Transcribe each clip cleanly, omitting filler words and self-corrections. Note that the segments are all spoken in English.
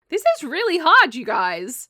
This is really hard, you guys.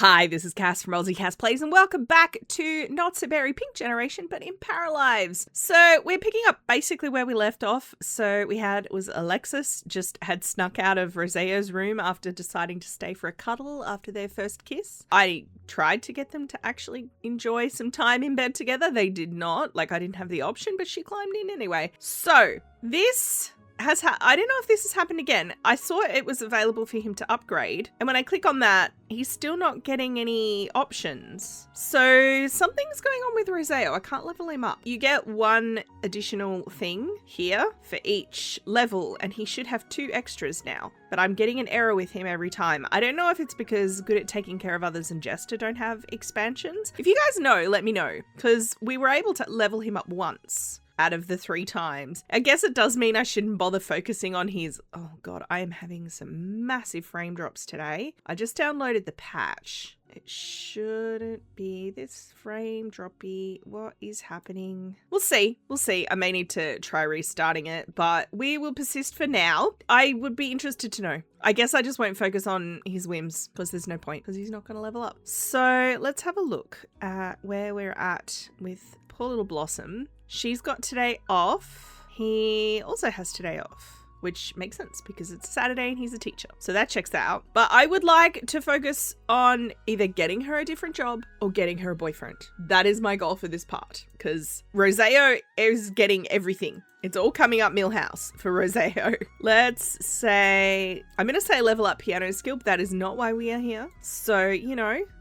Hi, this is Cass from Aussie Cass Plays, and welcome back to not so berry pink generation, but in Paralives. So we're picking up basically where we left off. So was Alexis just had snuck out of Roseo's room after deciding to stay for a cuddle after their first kiss. I tried to get them to actually enjoy some time in bed together. They did not. I didn't have the option, but she climbed in anyway. So this I don't know if this has happened again. I saw it was available for him to upgrade, and when I click on that, he's still not getting any options. So something's going on with Roseo. I can't level him up. You get one additional thing here for each level, and he should have 2 extras now. But I'm getting an error with him every time. I don't know if it's because Good at Taking Care of Others and Jester don't have expansions. If you guys know, let me know, because we were able to level him up once out of the 3 times. I guess it does mean I shouldn't bother focusing on his... Oh god, I am having some massive frame drops today. I just downloaded the patch. It shouldn't be this frame droppy. What is happening? We'll see. We'll see. I may need to try restarting it, but we will persist for now. I would be interested to know. I guess I just won't focus on his whims because there's no point because he's not going to level up. So let's have a look at where we're at with poor little Blossom. She's got today off. He also has today off, which makes sense because it's Saturday and he's a teacher. So that checks that out. But I would like to focus on either getting her a different job or getting her a boyfriend. That is my goal for this part because Roseo is getting everything. It's all coming up Millhouse for Roseo. Let's say, I'm going to say level up piano skill, but that is not why we are here. So,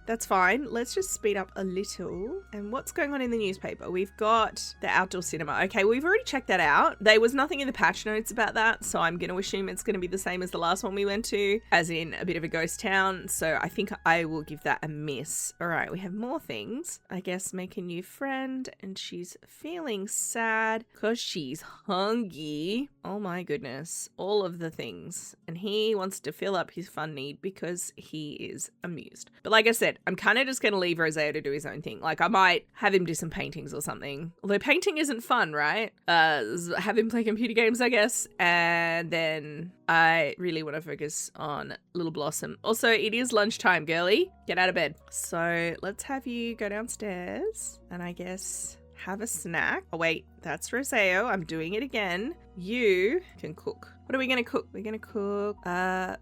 that's fine. Let's just speed up a little. And what's going on in the newspaper? We've got the outdoor cinema. Okay, we've already checked that out. There was nothing in the patch notes about that, so I'm going to assume it's going to be the same as the last one we went to, as in a bit of a ghost town. So I think I will give that a miss. All right, we have more things. I guess make a new friend, and she's feeling sad because she's hungry. Oh my goodness, all of the things. And he wants to fill up his fun need because he is amused. But like I said, I'm kind of just going to leave Roseo to do his own thing. I might have him do some paintings or something. Although painting isn't fun, right? Have him play computer games, I guess. And then I really want to focus on little Blossom. Also, it is lunchtime, girly. Get out of bed. So let's have you go downstairs and I guess have a snack. Oh, wait, that's Roseo. I'm doing it again. You can cook. What are we going to cook? We're going to cook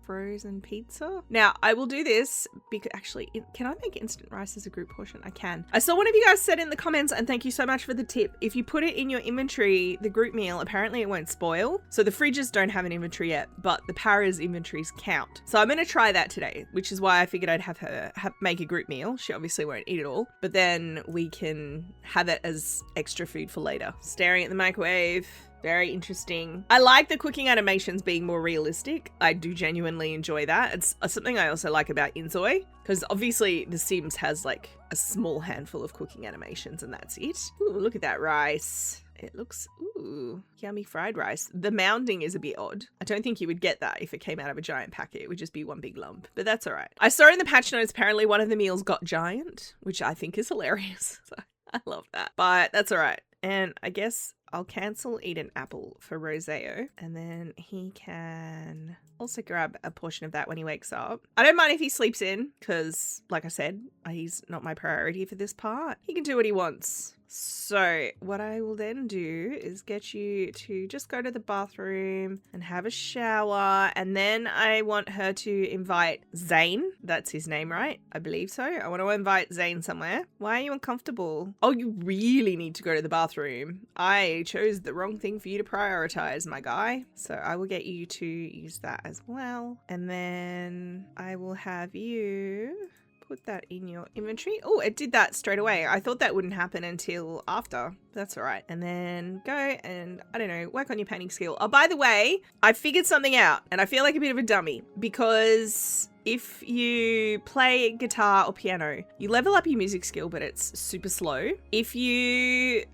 frozen pizza. Now, I will do this because actually, can I make instant rice as a group portion? I can. I saw one of you guys said in the comments, and thank you so much for the tip. If you put it in your inventory, the group meal, apparently it won't spoil. So the fridges don't have an inventory yet, but the Para's inventories count. So I'm going to try that today, which is why I figured I'd have her make a group meal. She obviously won't eat it all, but then we can have it as extra food for later. Staring at the microwave. Very interesting. I like the cooking animations being more realistic. I do genuinely enjoy that. It's something I also like about Inzoi, because obviously The Sims has a small handful of cooking animations and that's it. Ooh, look at that rice. It looks, ooh, yummy fried rice. The mounding is a bit odd. I don't think you would get that if it came out of a giant packet. It would just be one big lump, but that's all right. I saw in the patch notes, apparently one of the meals got giant, which I think is hilarious. So I love that, but that's all right. And I guess I'll cancel eat an apple for Roseo, and then he can also grab a portion of that when he wakes up. I don't mind if he sleeps in because, like I said, he's not my priority for this part. He can do what he wants. So what I will then do is get you to just go to the bathroom and have a shower, and then I want her to invite Zane. That's his name, right? I believe so. I want to invite Zane somewhere. Why are you uncomfortable? Oh, you really need to go to the bathroom. I chose the wrong thing for you to prioritize, my guy. So I will get you to use that as well. And then I will have you put that in your inventory. Oh, it did that straight away. I thought that wouldn't happen until after. That's all right. And then go and, I don't know, work on your painting skill. Oh, by the way, I figured something out and I feel like a bit of a dummy because if you play guitar or piano, you level up your music skill, but it's super slow. If you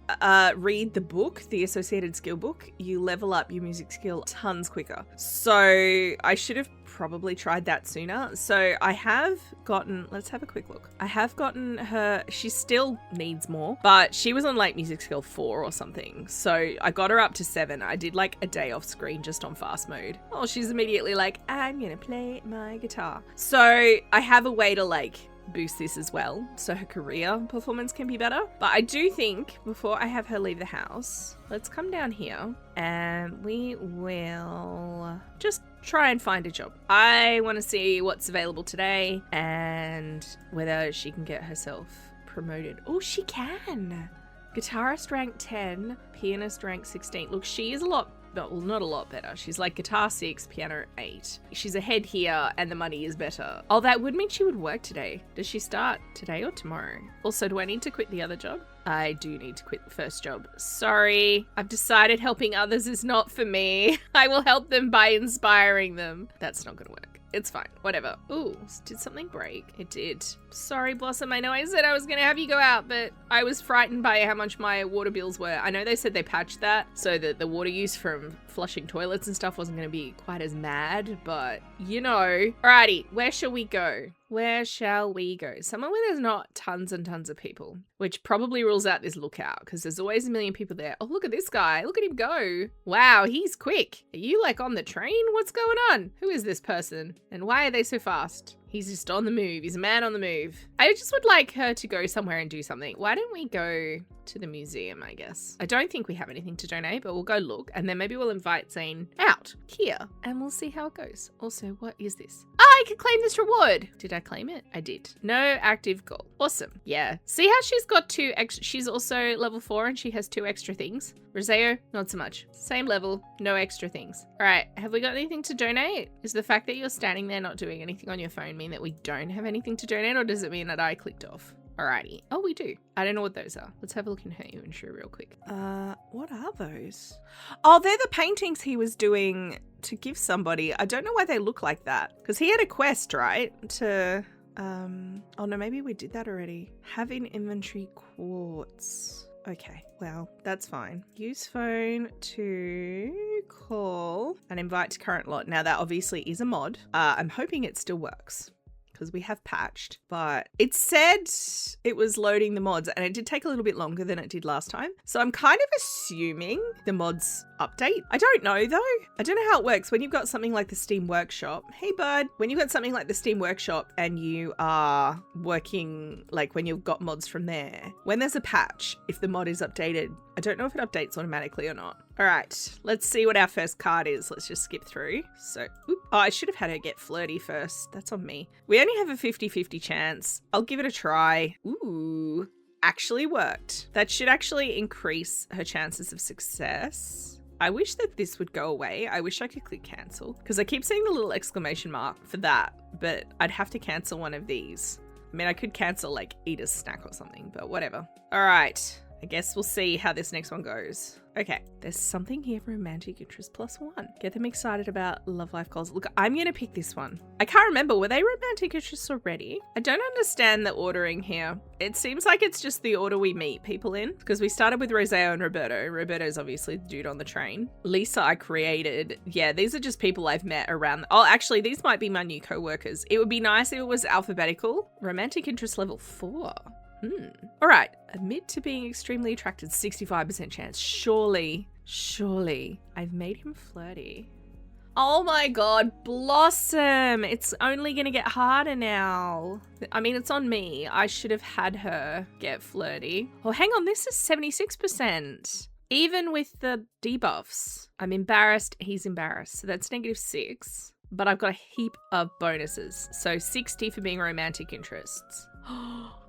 read the book, the associated skill book, you level up your music skill tons quicker. So I should have probably tried that sooner. So I have gotten, let's have a quick look. I have gotten her, she still needs more, but she was on like music skill 4 or something. So I got her up to 7. I did like a day off screen just on fast mode. Oh, she's immediately like, I'm gonna play my guitar. So I have a way to like boost this as well, so her career performance can be better. But I do think before I have her leave the house, let's come down here and we will just try and find a job. I want to see what's available today and whether she can get herself promoted. Oh, she can. Guitarist rank 10, pianist rank 16. Look, she is a lot, well, not a lot better. She's like guitar 6, piano 8. She's ahead here and the money is better. Oh, that would mean she would work today. Does she start today or tomorrow? Also, do I need to quit the other job? I do need to quit the first job. Sorry, I've decided helping others is not for me. I will help them by inspiring them. That's not gonna work. It's fine. Whatever. Ooh, did something break? It did. Sorry, Blossom. I know I said I was going to have you go out, but I was frightened by how much my water bills were. I know they said they patched that so that the water use from flushing toilets and stuff wasn't going to be quite as mad, but you know. Alrighty, where shall we go? Where shall we go? Somewhere where there's not tons and tons of people, which probably rules out this lookout because there's always a million people there. Oh, look at this guy. Look at him go. Wow, he's quick. Are you like on the train? What's going on? Who is this person? And why are they so fast? He's just on the move. He's a man on the move. I just would like her to go somewhere and do something. Why don't we go to the museum, I guess? I don't think we have anything to donate, but we'll go look and then maybe we'll invite Zane out here and we'll see how it goes. Also, what is this? I can claim this reward. Did I claim it? I did. No active goal. Awesome. Yeah. See how she's got 2 extra. She's also level 4 and she has 2 extra things. Roseo, not so much. Same level, no extra things. All right, have we got anything to donate? Is the fact that you're standing there not doing anything on your phone mean that we don't have anything to donate, or does it mean that I clicked off? Alrighty. Oh, we do. I don't know what those are. Let's have a look in her inventory real quick. What are those? Oh, they're the paintings he was doing to give somebody. I don't know why they look like that. Because he had a quest, right? To, oh no, maybe we did that already. Have in inventory quartz. Okay, well, that's fine. Use phone to call and invite to current lot. Now that obviously is a mod. I'm hoping it still works because we have patched, but it said it was loading the mods and it did take a little bit longer than it did last time. So I'm kind of assuming the mods update. I don't know though. I don't know how it works when you've got something like the Steam Workshop. Hey bud, when you've got something like the Steam Workshop and you are working, like when you've got mods from there, when there's a patch, if the mod is updated, I don't know if it updates automatically or not. All right, let's see what our first card is. Let's just skip through. So, oh, I should have had her get flirty first. That's on me. We only have a 50-50 chance. I'll give it a try. Ooh, actually worked. That should actually increase her chances of success. I wish that this would go away. I wish I could click cancel because I keep seeing the little exclamation mark for that, but I'd have to cancel one of these. I mean, I could cancel like eat a snack or something, but whatever. All right. I guess we'll see how this next one goes. Okay, there's something here for romantic interest +1. Get them excited about love life goals. Look, I'm gonna pick this one. I can't remember, were they romantic interests already? I don't understand the ordering here. It seems like it's just the order we meet people in because we started with Roseo and Roberto. Roberto's obviously the dude on the train. Lisa I created. Yeah, these are just people I've met around. Oh, actually, these might be my new co-workers. It would be nice if it was alphabetical. Romantic interest level 4. All right, admit to being extremely attracted, 65% chance. Surely I've made him flirty. Oh my God, Blossom. It's only gonna get harder now. I mean, it's on me. I should have had her get flirty. Oh, hang on, this is 76%. Even with the debuffs. I'm embarrassed, he's embarrassed. So that's -6, but I've got a heap of bonuses. So 60 for being romantic interests.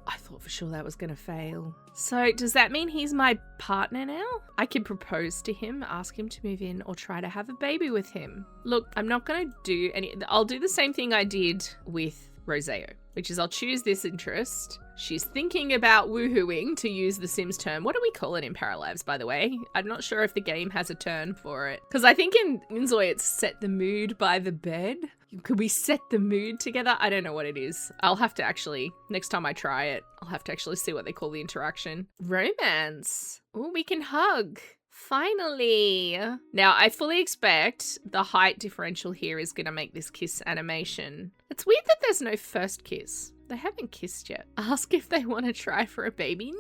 I thought for sure that was going to fail. So does that mean he's my partner now? I could propose to him, ask him to move in, or try to have a baby with him. Look, I'm not going to do any... I'll do the same thing I did with Roseo, which is I'll choose this interest. She's thinking about woohooing, to use the Sims term. What do we call it in Paralives, by the way? I'm not sure if the game has a term for it. Because I think in Inzoi it's set the mood by the bed. Could we set the mood together? I don't know what it is. I'll have to actually, next time I try it, I'll have to actually see what they call the interaction. Romance. Oh, we can hug. Finally. Now, I fully expect the height differential here is going to make this kiss animation. It's weird that there's no first kiss. They haven't kissed yet. Ask if they want to try for a baby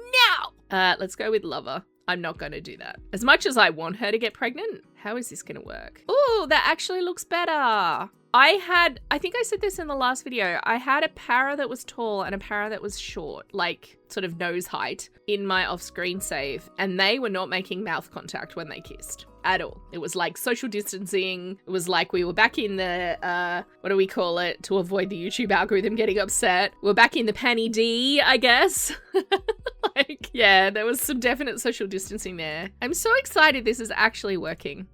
now. Let's go with lover. I'm not going to do that. As much as I want her to get pregnant, how is this going to work? Ooh, that actually looks better. I think I said this in the last video, I had a para that was tall and a para that was short, like sort of nose height in my off-screen save, and they were not making mouth contact when they kissed at all. It was like social distancing. It was like we were back in the, what do we call it, to avoid the YouTube algorithm getting upset. We're back in the Panny D, I guess. Like, yeah, there was some definite social distancing there. I'm so excited this is actually working.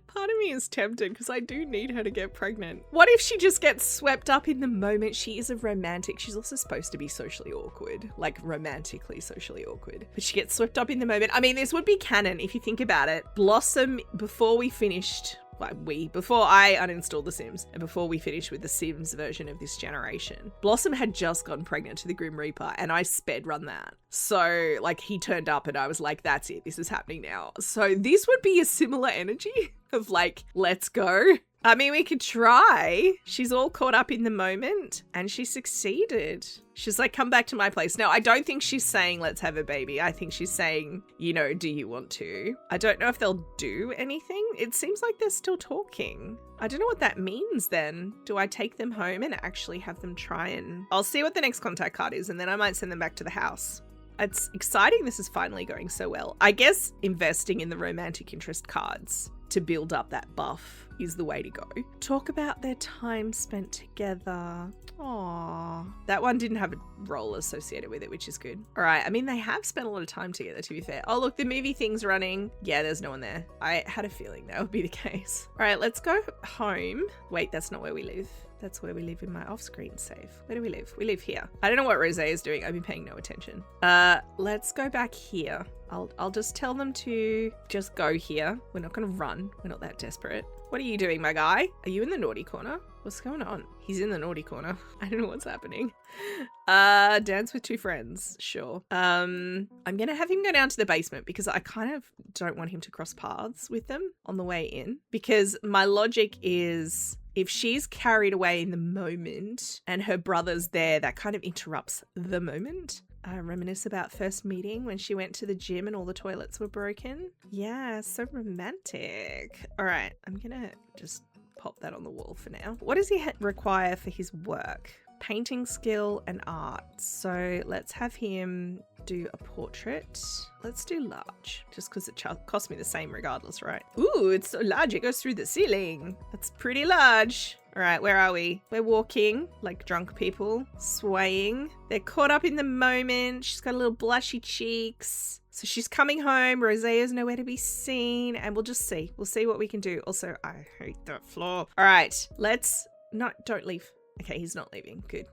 Part of me is tempted because I do need her to get pregnant. What if she just gets swept up in the moment? She is a romantic. She's also supposed to be socially awkward, like romantically socially awkward. But she gets swept up in the moment. I mean, this would be canon if you think about it. Blossom, before I uninstalled The Sims and before we finished with the Sims version of this generation, Blossom had just gotten pregnant to the Grim Reaper and I sped run that. So like he turned up and I was like, that's it, this is happening now. So this would be a similar energy of like, let's go. I mean, we could try. She's all caught up in the moment and she succeeded. She's like, come back to my place. Now, I don't think she's saying, let's have a baby. I think she's saying, you know, do you want to? I don't know if they'll do anything. It seems like they're still talking. I don't know what that means then. Do I take them home and actually have them try and... I'll see what the next contact card is and then I might send them back to the house. It's exciting this is finally going so well. I guess investing in the romantic interest cards to build up that buff is the way to go. Talk about their time spent together. Aww. That one didn't have a role associated with it, which is good. All right. I mean, they have spent a lot of time together, to be fair. Oh, look, the movie thing's running. Yeah, there's no one there. I had a feeling that would be the case. All right, let's go home. Wait, that's not where we live. That's where we live in my off-screen save. Where do we live? We live here. I don't know what Rosé is doing. I've been paying no attention. Let's go back here. I'll just tell them to just go here. We're not going to run. We're not that desperate. What are you doing, my guy? Are you in the naughty corner? What's going on? He's in the naughty corner. I don't know what's happening. Dance with two friends. Sure. I'm going to have him go down to the basement because I kind of don't want him to cross paths with them on the way in, because my logic is if she's carried away in the moment and her brother's there, that kind of interrupts the moment. Reminisce about first meeting when she went to the gym and all the toilets were broken. Yeah, so romantic. All right, I'm gonna just pop that on the wall for now. What does he require for his work? Painting skill and art. So let's have him do a portrait. Let's do large, just because it cost me the same regardless, right? Ooh, it's so large, it goes through the ceiling. That's pretty large. All right, where are we? We're walking like drunk people, swaying. They're caught up in the moment. She's got a little blushy cheeks. So she's coming home. Roseo's nowhere to be seen. And we'll just see. We'll see what we can do. Also, I hate that floor. All right, don't leave. Okay, he's not leaving. Good.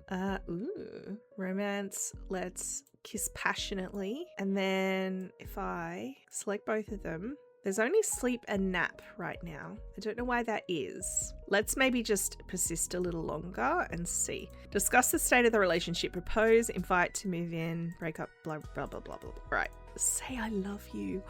Ooh. Romance. Let's kiss passionately. And then if I select both of them, there's only sleep and nap right now. I don't know why that is. Let's maybe just persist a little longer and see. Discuss the state of the relationship. Propose, invite to move in, break up, blah, blah, blah, blah, blah. Right. Say I love you.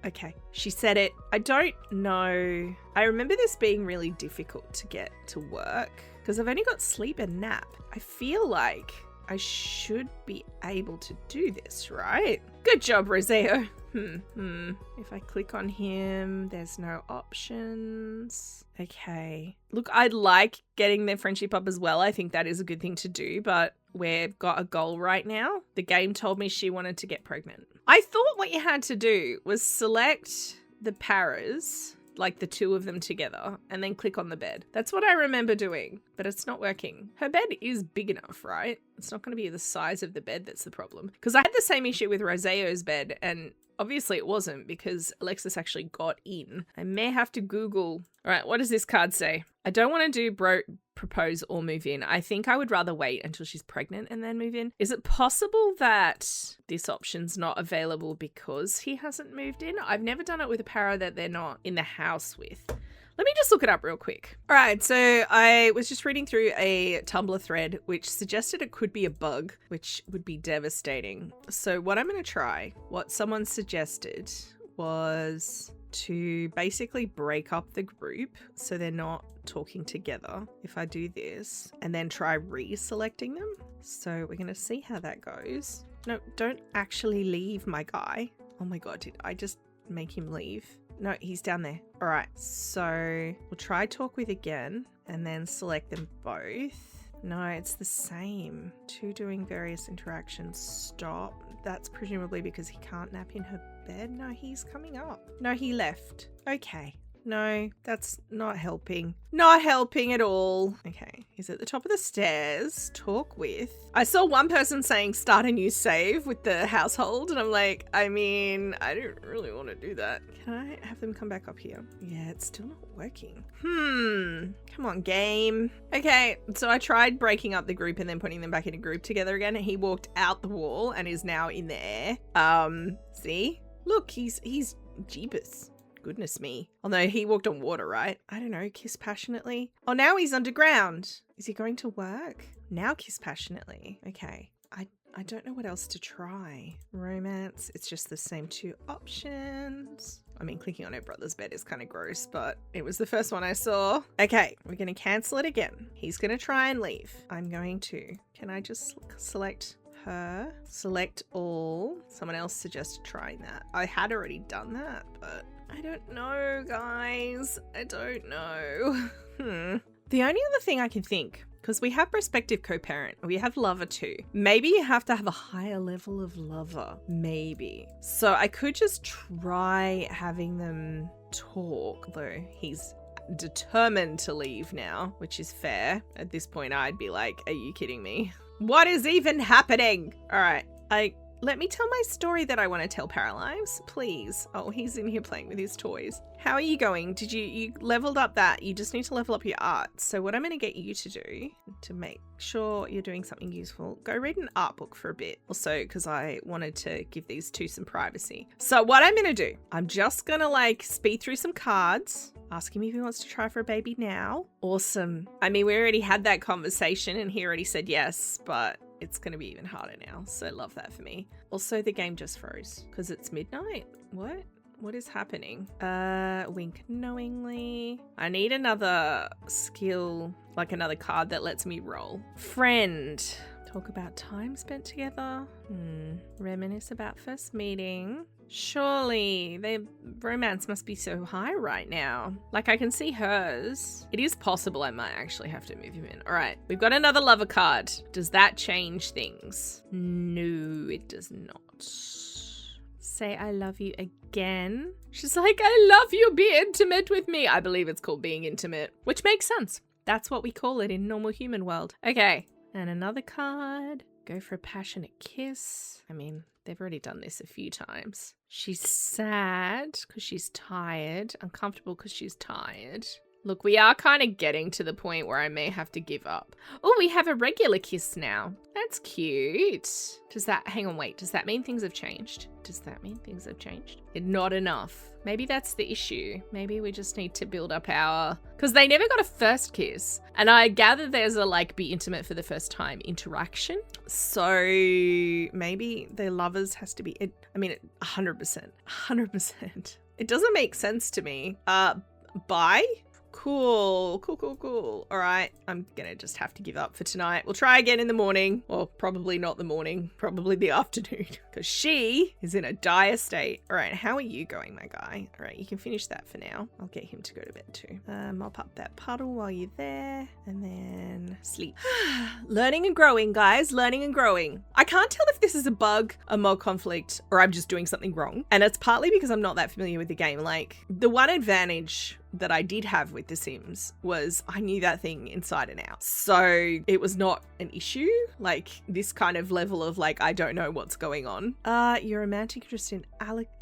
Okay, she said it. I don't know. I remember this being really difficult to get to work because I've only got sleep and nap. I feel like I should be able to do this, right? Good job, Roseo. If I click on him, there's no options. Okay. Look, I'd like getting their friendship up as well. I think that is a good thing to do, but we've got a goal right now. The game told me she wanted to get pregnant. I thought what you had to do was select the paras, like the two of them together, and then click on the bed. That's what I remember doing, but it's not working. Her bed is big enough, right? It's not going to be the size of the bed that's the problem. Because I had the same issue with Roseo's bed, and obviously it wasn't because Alexis actually got in. I may have to Google. All right, what does this card say? I don't want to do propose or move in. I think I would rather wait until she's pregnant and then move in. Is it possible that this option's not available because he hasn't moved in? I've never done it with a para that they're not in the house with. Let me just look it up real quick. All right, so I was just reading through a Tumblr thread which suggested it could be a bug, which would be devastating. So what I'm going to try, what someone suggested was to basically break up the group so they're not talking together if I do this, and then try reselecting them. So we're going to see how that goes. No, don't actually leave, my guy. Oh my god, did I just make him leave? No, he's down there. All right, so we'll try talk with again and then select them both. No, it's the same. Two doing various interactions. Stop. That's presumably because he can't nap in her bed. No, he's coming up. No, he left. Okay. No, that's not helping. Not helping at all. Okay, he's at the top of the stairs. Talk with. I saw one person saying start a new save with the household, and I'm like, I mean, I don't really want to do that. Can I have them come back up here? Yeah, it's still not working. Come on, game. Okay, so I tried breaking up the group and then putting them back in a group together again. He walked out the wall and is now in the air. See? Look, he's jeepers. Goodness me. Although he walked on water, right? I don't know. Kiss passionately. Oh, now he's underground. Is he going to work? Now kiss passionately. Okay. I don't know what else to try. Romance. It's just the same two options. I mean, clicking on her brother's bed is kind of gross, but it was the first one I saw. Okay, we're going to cancel it again. He's going to try and leave. I'm going to. Can I just select her? Select all. Someone else suggested trying that. I had already done that, but I don't know, guys. I don't know. The only other thing I can think, because we have prospective co-parent, we have lover too. Maybe you have to have a higher level of lover. Maybe. So I could just try having them talk, though he's determined to leave now, which is fair. At this point, I'd be like, are you kidding me? What is even happening? All right. Let me tell my story that I want to tell, Paralives, please. Oh, he's in here playing with his toys. How are you going? Did you leveled up that? You just need to level up your art. So what I'm going to get you to do to make sure you're doing something useful, go read an art book for a bit. Also, because I wanted to give these two some privacy. So what I'm going to do, I'm just going to speed through some cards. Ask him if he wants to try for a baby now. Awesome. I mean, we already had that conversation and he already said yes, but it's going to be even harder now. So love that for me. Also, the game just froze because it's midnight. What is happening? Wink knowingly. I need another skill, like another card that lets me roll. Friend. Talk about time spent together. Reminisce about first meeting. Surely their romance must be so high right now. Like I can see hers. It is possible I might actually have to move him in. All right, we've got another lover card. Does that change things? No, it does not. Say I love you again. She's like, I love you, be intimate with me. I believe it's called being intimate, which makes sense. That's what we call it in normal human world. Okay, and another card. Go for a passionate kiss. I mean, they've already done this a few times. She's sad because she's tired. Uncomfortable because she's tired. Look, we are kind of getting to the point where I may have to give up. Oh, we have a regular kiss now. That's cute. Does that, hang on, wait. Does that mean things have changed? Does that mean things have changed? Not enough. Maybe that's the issue. Maybe we just need to build up our, because they never got a first kiss. And I gather there's a be intimate for the first time interaction. So maybe their lovers has to be, 100%. 100%. It doesn't make sense to me. Bye? Cool. All right, I'm gonna just have to give up for tonight. We'll try again in the morning. Well, probably not the morning, probably the afternoon, because she is in a dire state. All right, how are you going, my guy? All right, you can finish that for now. I'll get him to go to bed too. Mop up that puddle while you're there, and then sleep. Learning and growing, guys, learning and growing. I can't tell if this is a bug, a mod conflict, or I'm just doing something wrong. And it's partly because I'm not that familiar with the game. Like, the one advantage that I did have with The Sims was I knew that thing inside and out. So it was not an issue, like this kind of level of I don't know what's going on. Your romantic interest in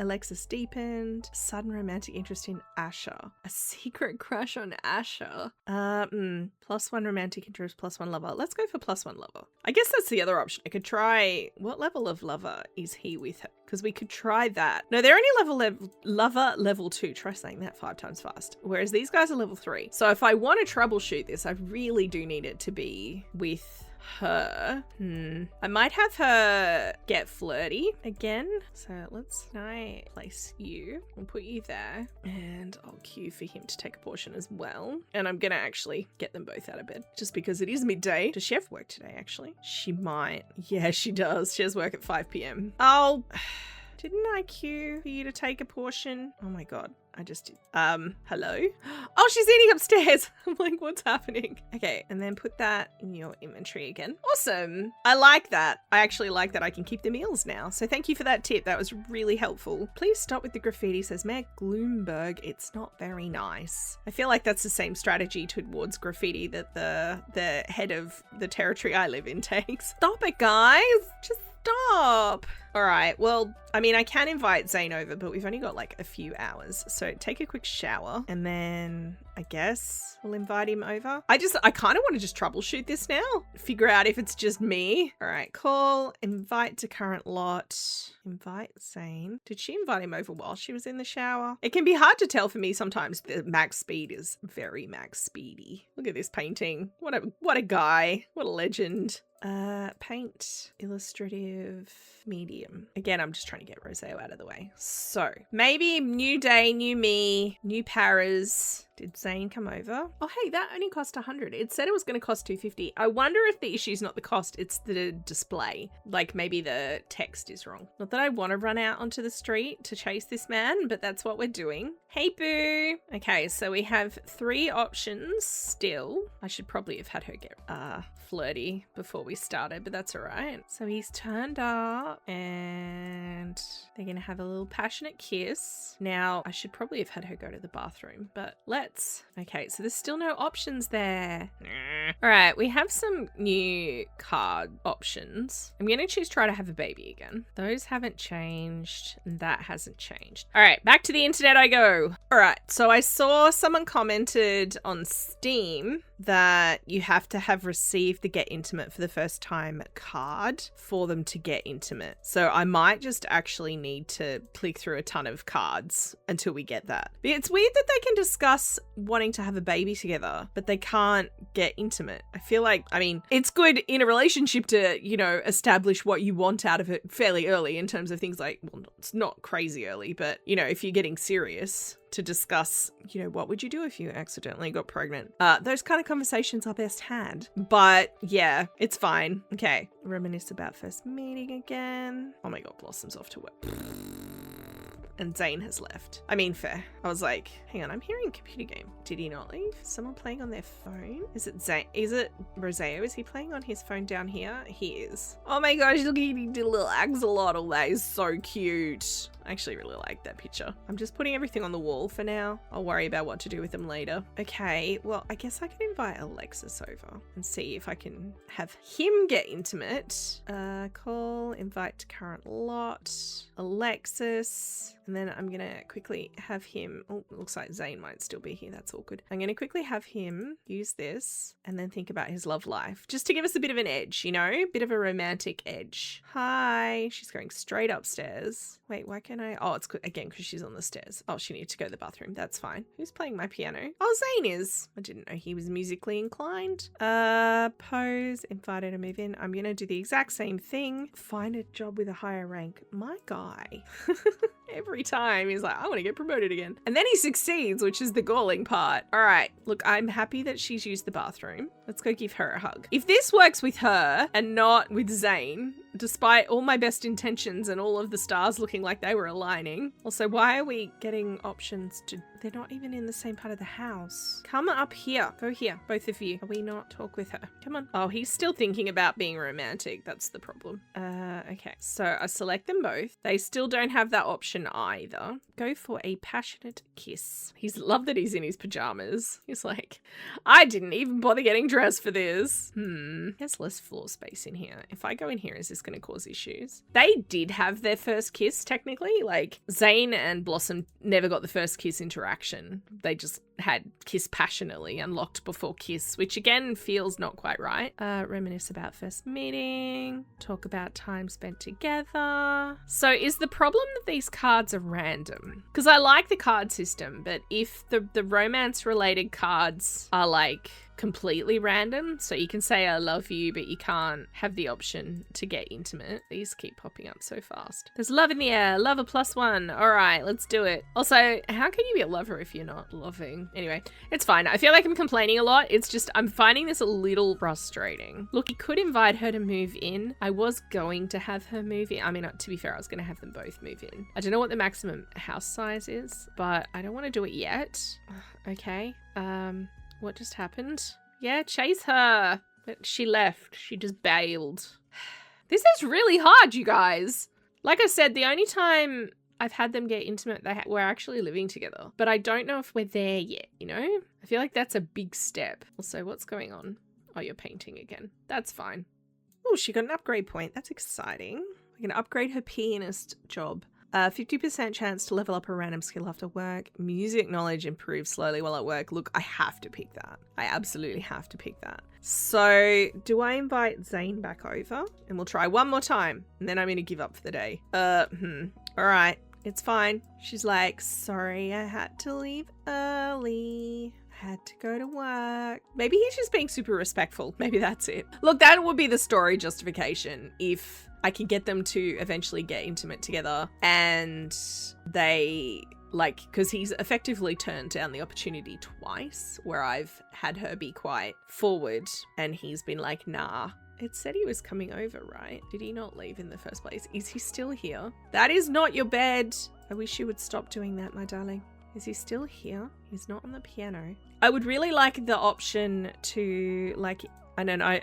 Alexis deepened. Sudden romantic interest in Asher. A secret crush on Asher. +1 romantic interest, +1 lover. Let's go for +1 lover. I guess that's the other option. I could try, what level of lover is he with her? Because we could try that. No, they're only lover level 2. Try saying that 5 times fast. Whereas these guys are level 3. So if I want to troubleshoot this, I really do need it to be with her. I might have her get flirty again. So can I place you? I'll put you there and I'll queue for him to take a portion as well. And I'm gonna actually get them both out of bed just because it is midday. Does she have work today actually? She might. Yeah, she does. She has work at 5 p.m. Oh, didn't I queue for you to take a portion? Oh my God. I just did. Hello? Oh, she's eating upstairs. I'm like, what's happening? Okay, and then put that in your inventory again. Awesome. I like that. I actually like that I can keep the meals now. So thank you for that tip. That was really helpful. Please stop with the graffiti, says Mayor Gloomberg. It's not very nice. I feel like that's the same strategy towards graffiti that the head of the territory I live in takes. Stop it, guys. Just stop. All right, well, I mean, I can invite Zane over, but we've only got like a few hours. So take a quick shower and then I guess we'll invite him over. I kind of want to just troubleshoot this now. Figure out if it's just me. All right, call, invite to current lot, invite Zane. Did she invite him over while she was in the shower? It can be hard to tell for me sometimes. The max speed is very max speedy. Look at this painting. What a guy. What a legend. Paint, illustrative, medium. Again, I'm just trying to get Roseo out of the way. So maybe new day, new me, new paras. Did Zane come over? Oh, hey, that only cost 100. It said it was going to cost 250. I wonder if the issue is not the cost, it's the display. Like maybe the text is wrong. Not that I want to run out onto the street to chase this man, but that's what we're doing. Hey, boo. Okay, so we have 3 options still. I should probably have had her get flirty before we started, but that's all right. So he's turned up and they're going to have a little passionate kiss. Now, I should probably have had her go to the bathroom, but okay, so there's still no options there. All right, we have some new card options. I'm going to choose try to have a baby again. Those haven't changed and that hasn't changed. All right, back to the internet I go. All right, so I saw someone commented on Steam that you have to have received the Get Intimate for the first time card for them to get intimate. So I might just actually need to click through a ton of cards until we get that. But it's weird that they can discuss wanting to have a baby together, but they can't get intimate. I feel like, I mean, it's good in a relationship to, you know, establish what you want out of it fairly early in terms of things like, well, it's not crazy early, but, you know, if you're getting serious, to discuss, you know, what would you do if you accidentally got pregnant? Those kind of conversations are best had. But yeah, it's fine. Okay, reminisce about first meeting again. Oh my God, Blossom's off to work. And Zane has left. I mean, fair. I was like, hang on, I'm hearing computer game. Did he not leave? Someone playing on their phone? Is it Zane? Is it Roseo? Is he playing on his phone down here? He is. Oh my gosh, look, he did a little axolotl. That is so cute. I actually really like that picture. I'm just putting everything on the wall for now. I'll worry about what to do with them later. Okay, well, I guess I can invite Alexis over and see if I can have him get intimate. Call, invite to current lot, Alexis. And then I'm going to quickly have him, oh, it looks like Zane might still be here. That's all good. I'm going to quickly have him use this and then think about his love life just to give us a bit of an edge, you know, bit of a romantic edge. Hi, she's going straight upstairs. Wait, why can't I? Oh, it's again because she's on the stairs. Oh, she needs to go to the bathroom. That's fine. Who's playing my piano? Oh, Zane is. I didn't know he was musically inclined. Pose, invited to move in. I'm going to do the exact same thing. Find a job with a higher rank. My guy. Every time he's like, I want to get promoted again. And then he succeeds, which is the galling part. All right, look, I'm happy that she's used the bathroom. Let's go give her a hug. If this works with her and not with Zane, despite all my best intentions and all of the stars looking like they were aligning. Also, why are we getting options to... They're not even in the same part of the house. Come up here. Go here, both of you. Can we not talk with her? Come on. Oh, he's still thinking about being romantic. That's the problem. Okay. So I select them both. They still don't have that option either. Go for a passionate kiss. He's love that he's in his pajamas. He's like, I didn't even bother getting dressed for this. There's less floor space in here. If I go in here, is this going to cause issues? They did have their first kiss, technically. Like, Zane and Blossom never got the first kiss interaction. They just had kiss passionately, unlocked before kiss, which again feels not quite right. Reminisce about first meeting. Talk about time spent together. So is the problem that these cards are random? Because I like the card system, but if the romance related cards are like completely random. So you can say I love you, but you can't have the option to get intimate. These keep popping up so fast. There's love in the air. Lover +1. All right, let's do it. Also, how can you be a lover if you're not loving? Anyway, it's fine. I feel like I'm complaining a lot. It's just I'm finding this a little frustrating. Look, you could invite her to move in. I was going to have her move in. I mean, to be fair, I was going to have them both move in. I don't know what the maximum house size is, but I don't want to do it yet. Okay. What just happened? Yeah, chase her. But she left. She just bailed. This is really hard, you guys. Like I said, the only time I've had them get intimate, we're actually living together. But I don't know if we're there yet, you know? I feel like that's a big step. Also, what's going on? Oh, you're painting again. That's fine. Oh, she got an upgrade point. That's exciting. We can upgrade her pianist job. 50% chance to level up a random skill after work. Music knowledge improves slowly while at work. Look, I have to pick that. I absolutely have to pick that. So do I invite Zane back over? And we'll try one more time. And then I'm going to give up for the day. All right. It's fine. She's like, sorry, I had to leave early. Had to go to work. Maybe he's just being super respectful. Maybe that's it. Look, that would be the story justification if I can get them to eventually get intimate together and they like, because he's effectively turned down the opportunity twice where I've had her be quite forward and he's been like, nah. It said he was coming over, right? Did he not leave in the first place? Is he still here? That is not your bed. I wish you would stop doing that, my darling. Is he still here? He's not on the piano. I would really like the option to, like, I don't know,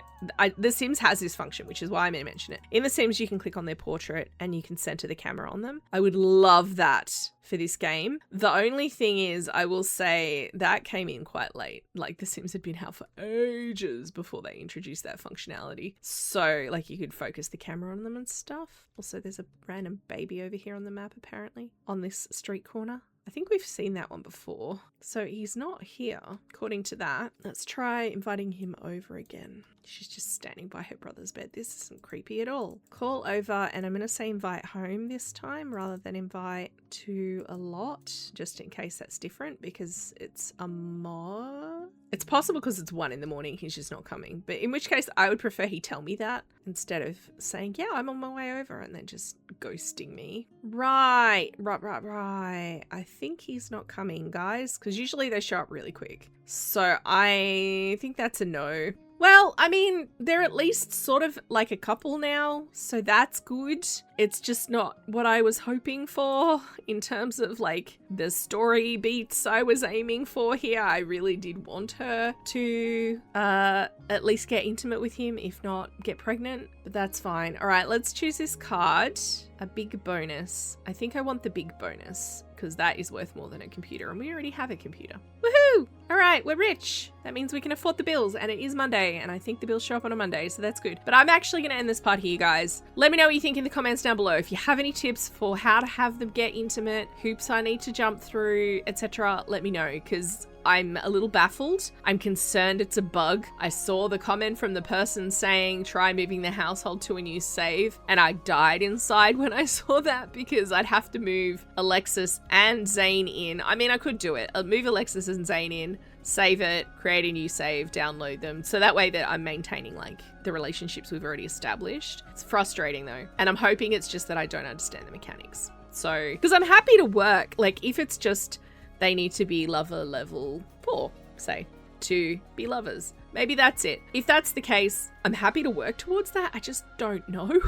The Sims has this function, which is why I'm going to mention it. In The Sims, you can click on their portrait and you can center the camera on them. I would love that for this game. The only thing is, I will say that came in quite late. Like, The Sims had been out for ages before they introduced that functionality. So, like, you could focus the camera on them and stuff. Also, there's a random baby over here on the map, apparently, on this street corner. I think we've seen that one before. So he's not here, according to that. Let's try inviting him over again. She's just standing by her brother's bed. This isn't creepy at all. Call over, and I'm going to say invite home this time rather than invite to a lot, just in case that's different because it's a mod. It's possible because it's 1 in-the-morning, he's just not coming. But in which case, I would prefer he tell me that instead of saying, yeah, I'm on my way over, and then just ghosting me. Right. I think he's not coming, guys, because usually they show up really quick. So I think that's a no. Well, I mean, they're at least sort of like a couple now, so that's good. It's just not what I was hoping for in terms of like the story beats I was aiming for here. I really did want her to at least get intimate with him, if not get pregnant, but that's fine. All right, let's choose this card. A big bonus. I think I want the big bonus because that is worth more than a computer, and we already have a computer. Woohoo! All right, we're rich. That means we can afford the bills, and it is Monday, and I think the bills show up on a Monday, so that's good. But I'm actually going to end this part here, guys. Let me know what you think in the comments down below. If you have any tips for how to have them get intimate, hoops I need to jump through, etc., let me know, because I'm a little baffled. I'm concerned it's a bug. I saw the comment from the person saying try moving the household to a new save, and I died inside when I saw that because I'd have to move Alexis and Zane in. I mean, I could do it. I'll move Alexis and Zane in, save it, create a new save, download them. So that way that I'm maintaining like the relationships we've already established. It's frustrating though. And I'm hoping it's just that I don't understand the mechanics. So, because I'm happy to work. Like if it's just they need to be lover level 4, say, to be lovers. Maybe that's it. If that's the case, I'm happy to work towards that. I just don't know.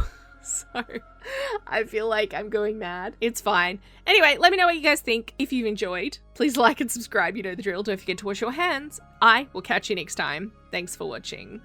So I feel like I'm going mad. It's fine. Anyway, let me know what you guys think. If you've enjoyed, please like and subscribe. You know the drill. Don't forget to wash your hands. I will catch you next time. Thanks for watching.